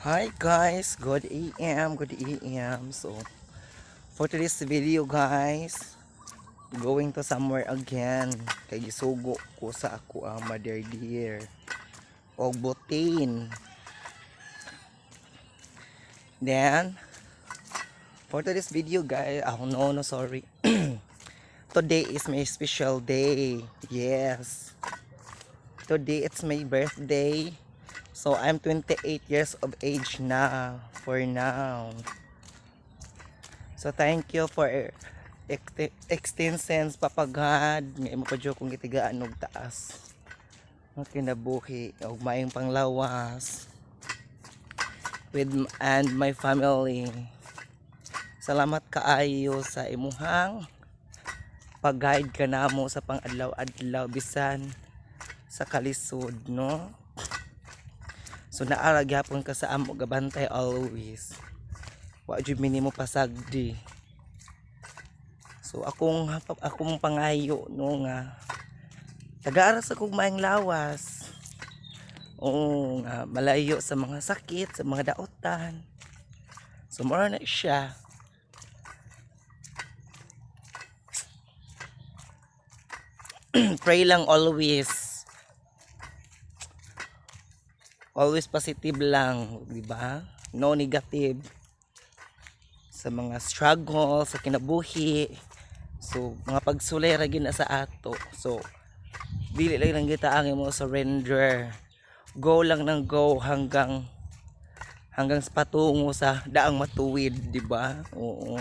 Hi guys, good AM. So for today's video guys, going to somewhere again. Kay gisugo ko sa ako ang mother deer og butin. Then for today's video guys, no sorry. Today is my special day. Yes. Today it's my birthday. So I'm 28 years of age na for now. So thank you for extensions papagad nga imo pa jud kung gitigaan og taas. Kinabuhi og maayong panglawas with and my family. Salamat kaayo sa imuhang pag-guide ka namo sa pang-adlaw-adlaw bisan sa kalisod, no? So naara gyapon ka sa amo gabantay always. Wa jud minimo pasagdi. So akong pangayo no nga taga-ara sa kong maayong lawas. Oo nga malayo sa mga sakit, sa mga daotan. So mura na siya. Pray lang always. Always positive lang, di ba? No negative sa mga struggle sa kinabuhi. So mga pagsulay ra gyud na sa ato. So dili lang nang kita ang imo surrender. Go lang ng go hanggang sa patungo sa daang matuwid, di ba? Oo.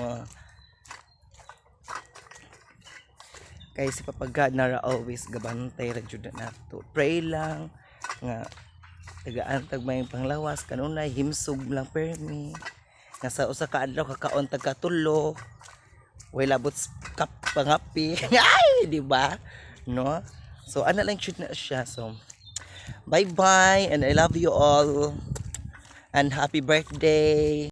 Kay si Papa God na always gabantay ra jud nato. Pray lang nga tagaan may panglawas kanunay himsog lang permi nasa usa ka adlaw kakaon tagkatulo way labot kap pangapi ay di ba no. So ana lang shoot na siya. So bye bye and I love you all and happy birthday.